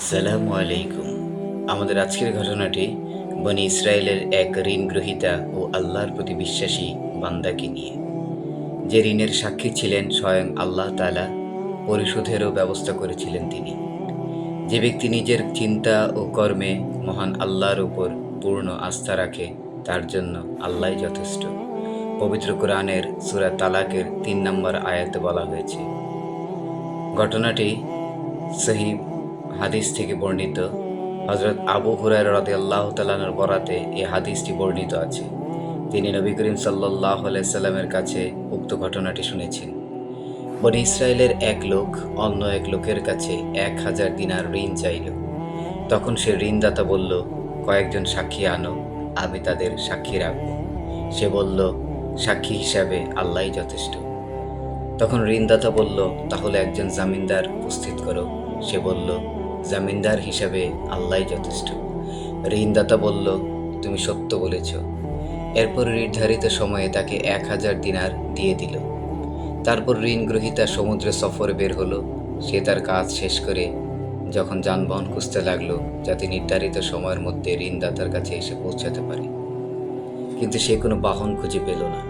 আসসালামু আলাইকুম। আমাদের আজকের ঘটনাটি বনি ইসরায়েলের এক ঋণ গ্রহীতা ও আল্লাহর প্রতি বিশ্বাসী বান্দাকে নিয়ে। যে ঋণের সাক্ষী ছিলেন স্বয়ং আল্লাহ তাআলা, পরিশোধেরও ব্যবস্থা করেছিলেন তিনি। যে ব্যক্তি নিজের চিন্তা ও কর্মে মহান আল্লাহর উপর পূর্ণ আস্থা রাখে, তার জন্য আল্লাহই যথেষ্ট। পবিত্র কোরআনের সূরা তালাকের ৩ নম্বর আয়াতে বলা হয়েছে। ঘটনাটি সহিহ হাদিস থেকে বর্ণিত। হযরত আবু হুরায়রা রাদিয়াল্লাহু তাআলা আনহুর বরাতে এই হাদিসটি বর্ণিত আছে। তিনি নবী করিম সাল্লাল্লাহু আলাইহি সাল্লামের কাছে উক্ত ঘটনাটি শুনেছেন। বনী ইসরায়েলের এক লোক অন্য এক লোকের কাছে ১,০০০ দিনার ঋণ চাইল। তখন সে ঋণদাতা বলল, কয়েকজন সাক্ষী আনো, আমি তাদের সাক্ষী রাখব। সে বলল, সাক্ষী হিসাবে আল্লাহই যথেষ্ট। তখন ঋণদাতা বলল, তাহলে একজন জামিনদার উপস্থিত করো। সে বলল, জামিনদার হিসাবে আল্লাহই যথেষ্ট। ঋণদাতা বলল, তুমি সত্য বলেছ। এরপর নির্ধারিত সময়ে তাকে ১,০০০ দিনার দিয়ে দিল। তারপর ঋণ গ্রহীতা সমুদ্রে সফরে বের হলো। সে তার কাজ শেষ করে যখন যানবাহন খুঁজতে লাগলো, যাতে নির্ধারিত সময়ের মধ্যে ঋণদাতার কাছে এসে পৌঁছাতে পারে, কিন্তু সে কোনো বাহন খুঁজে পেল না।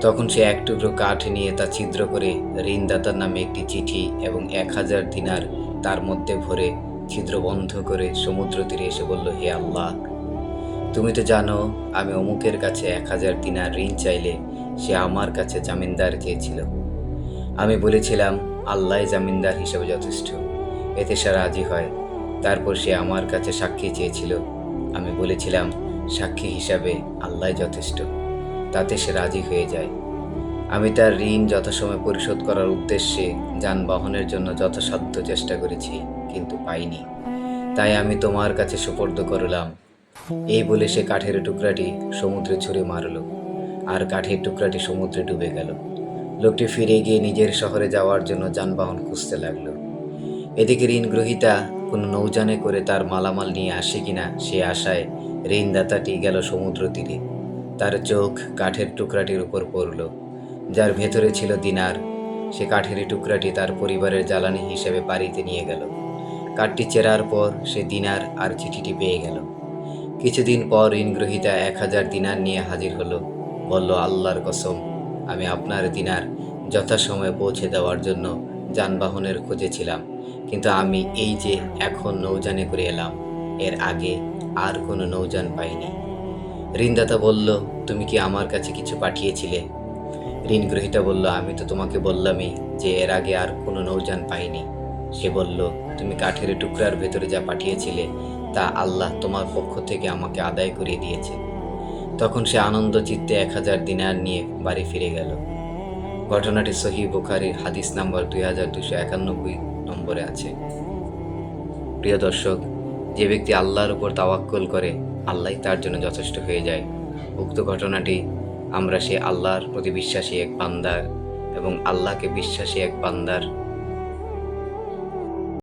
তখন সে এক টুকরো কাঠ নিয়ে তা ছিদ্র করে ঋণদাতার নামে একটি চিঠি এবং ১,০০০ দিনার তার মধ্যে ভরে ছিদ্র বন্ধ করে সমুদ্র তীরে এসে বলল, হে আল্লাহ, তুমি তো জানো আমি অমুকের কাছে ১,০০০ দিনার ঋণ চাইলে সে আমার কাছে জামিনদার চেয়েছিল। আমি বলেছিলাম আল্লাহ জামিনদার হিসেবে যথেষ্ট, এতে সে রাজি হয়। তারপর সে আমার কাছে সাক্ষী চেয়েছিল। আমি বলেছিলাম সাক্ষী হিসাবে আল্লাহ যথেষ্ট, তাতে সে রাজি হয়ে যায়। আমি তার ঋণ যথাসময়ে পরিশোধ করার উদ্দেশ্যে যানবাহনের জন্য যথাসাধ্য চেষ্টা করেছি, কিন্তু পাইনি। তাই আমি তোমার কাছে সুপর্দ করলাম। এই বলে সে কাঠের টুকরাটি সমুদ্রে ছুঁড়ে মারল, আর কাঠের টুকরাটি সমুদ্রে ডুবে গেল। লোকটি ফিরে গিয়ে নিজের শহরে যাওয়ার জন্য যানবাহন খুঁজতে লাগলো। এদিকে ঋণ গ্রহীতা কোনো নৌযানে করে তার মালামাল নিয়ে আসে কিনা সে আশায় ঋণদাতাটি গেল সমুদ্র তীরে। তার চোখ কাঠের টুকরাটির উপর পড়ল, যার ভেতরে ছিল দিনার। সে কাঠের টুকরাটি তার পরিবারের জ্বালানি হিসেবে বাড়িতে নিয়ে গেল। কাঠটি চেরার পর সে দিনার আর চিঠিটি পেয়ে গেল। কিছুদিন পর ঋণগ্রহীতা ১,০০০ দিনার নিয়ে হাজির হলো। বলল, আল্লাহর কসম, আমি আপনার দিনার যথাসময়ে পৌঁছে দেওয়ার জন্য যানবাহনের খোঁজে ছিলাম, কিন্তু আমি এই যে এখন নৌযানে করে এলাম, এর আগে আর কোনো নৌযান পাইনি। ঋণদাতা বলল, তুমি কি আমার কাছে কিছু পাঠিয়েছিলে? ঋণগ্রহীতা বলল, আমি তো তোমাকে বললামই যে এর আগে আর কোনো নৌযান পাইনি। সে বলল, তুমি কাঠের টুকরার ভেতরে যা পাঠিয়েছিলে তা আল্লাহ তোমার পক্ষ থেকে আমাকে আদায় করিয়ে দিয়েছে। তখন সে আনন্দ চিত্তে ১,০০০ দিনার নিয়ে বাড়ি ফিরে গেল। ঘটনাটি সহিহ বুখারীর হাদিস নাম্বার ২,২৯১ নম্বরে আছে। প্রিয় দর্শক, যে ব্যক্তি আল্লাহর উপর তাওয়াক্কুল করে, আল্লাহই তার জন্য যথেষ্ট হয়ে যায়। উক্ত ঘটনাটি আমরা সে আল্লাহর প্রতি বিশ্বাসী এক বান্দার এবং আল্লাহকে বিশ্বাসী এক বান্দার